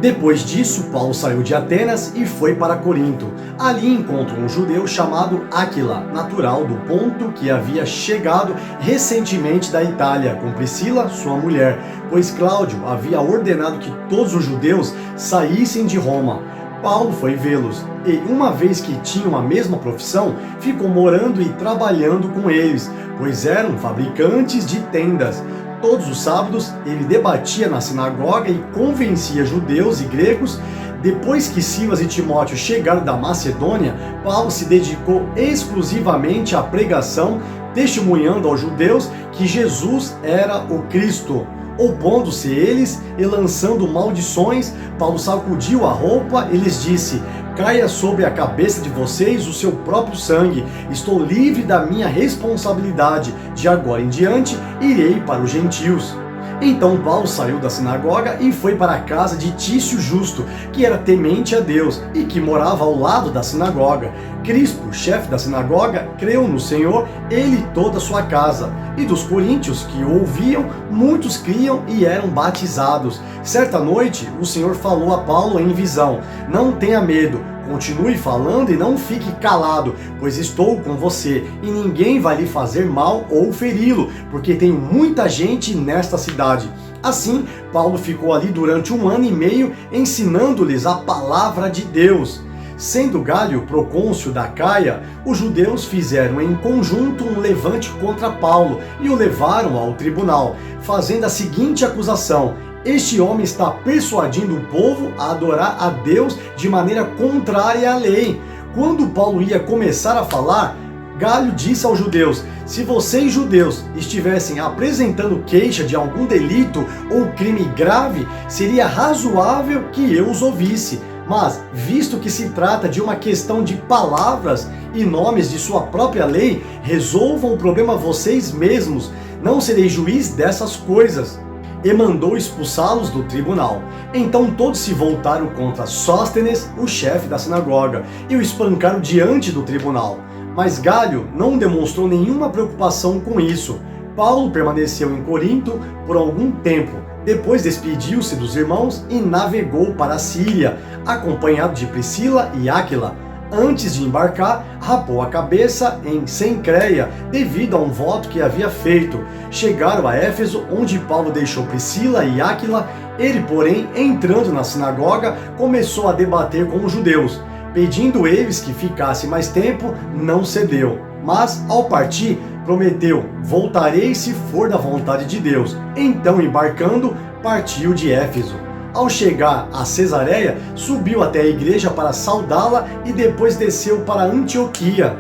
Depois disso, Paulo saiu de Atenas e foi para Corinto. Ali encontrou um judeu chamado Áquila, natural do Ponto, que havia chegado recentemente da Itália, com Priscila, sua mulher, pois Cláudio havia ordenado que todos os judeus saíssem de Roma. Paulo foi vê-los e, uma vez que tinham a mesma profissão, ficou morando e trabalhando com eles, pois eram fabricantes de tendas. Todos os sábados ele debatia na sinagoga e convencia judeus e gregos. Depois que Silas e Timóteo chegaram da Macedônia, Paulo se dedicou exclusivamente à pregação, testemunhando aos judeus que Jesus era o Cristo. Opondo-se eles e lançando maldições, Paulo sacudiu a roupa e lhes disse: caia sobre a cabeça de vocês o seu próprio sangue, estou livre da minha responsabilidade, de agora em diante irei para os gentios. Então Paulo saiu da sinagoga e foi para a casa de Tício Justo, que era temente a Deus e que morava ao lado da sinagoga. Crispo, chefe da sinagoga, creu no Senhor, ele e toda a sua casa. E dos coríntios que o ouviam, muitos criam e eram batizados. Certa noite, o Senhor falou a Paulo em visão: não tenha medo, continue falando e não fique calado, pois estou com você e ninguém vai lhe fazer mal ou feri-lo, porque tenho muita gente nesta cidade. Assim, Paulo ficou ali durante 1 ano e meio ensinando-lhes a palavra de Deus. Sendo Galho procônsul da Acaia, os judeus fizeram em conjunto um levante contra Paulo e o levaram ao tribunal, fazendo a seguinte acusação: este homem está persuadindo o povo a adorar a Deus de maneira contrária à lei. Quando Paulo ia começar a falar, Galho disse aos judeus: se vocês judeus estivessem apresentando queixa de algum delito ou crime grave, seria razoável que eu os ouvisse. Mas, visto que se trata de uma questão de palavras e nomes de sua própria lei, resolvam o problema vocês mesmos, não serei juiz dessas coisas. E mandou expulsá-los do tribunal. Então todos se voltaram contra Sóstenes, o chefe da sinagoga, e o espancaram diante do tribunal. Mas Galho não demonstrou nenhuma preocupação com isso. Paulo permaneceu em Corinto por algum tempo. Depois despediu-se dos irmãos e navegou para a Síria, acompanhado de Priscila e Áquila. Antes de embarcar, rapou a cabeça em Cencreia, devido a um voto que havia feito. Chegaram a Éfeso, onde Paulo deixou Priscila e Áquila. Ele, porém, entrando na sinagoga, começou a debater com os judeus. Pedindo eles que ficasse mais tempo, não cedeu. Mas, ao partir, prometeu: voltarei se for da vontade de Deus. Então, embarcando, partiu de Éfeso. Ao chegar a Cesareia, subiu até a igreja para saudá-la e depois desceu para Antioquia.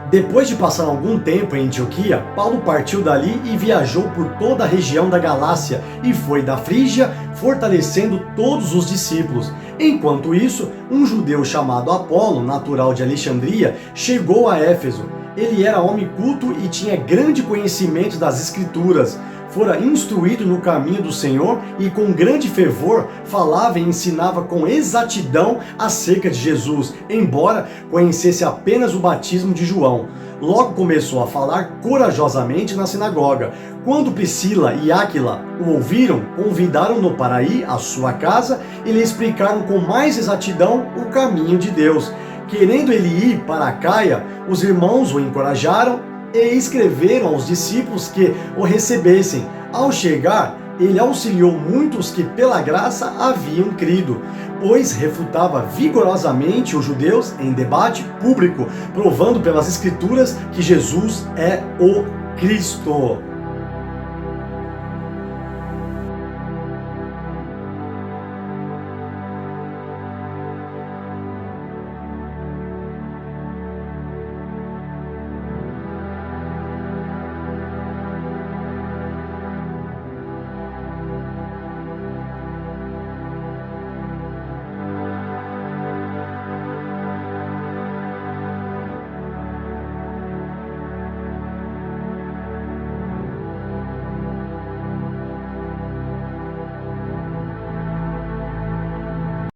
Depois de passar algum tempo em Antioquia, Paulo partiu dali e viajou por toda a região da Galácia e foi da Frígia, fortalecendo todos os discípulos. Enquanto isso, um judeu chamado Apolo, natural de Alexandria, chegou a Éfeso. Ele era homem culto e tinha grande conhecimento das Escrituras. Fora instruído no caminho do Senhor e com grande fervor falava e ensinava com exatidão acerca de Jesus, embora conhecesse apenas o batismo de João. Logo começou a falar corajosamente na sinagoga. Quando Priscila e Áquila o ouviram, convidaram-no para ir à sua casa e lhe explicaram com mais exatidão o caminho de Deus. Querendo ele ir para Acaia, os irmãos o encorajaram e escreveram aos discípulos que o recebessem. Ao chegar, ele auxiliou muitos que pela graça haviam crido, pois refutava vigorosamente os judeus em debate público, provando pelas Escrituras que Jesus é o Cristo.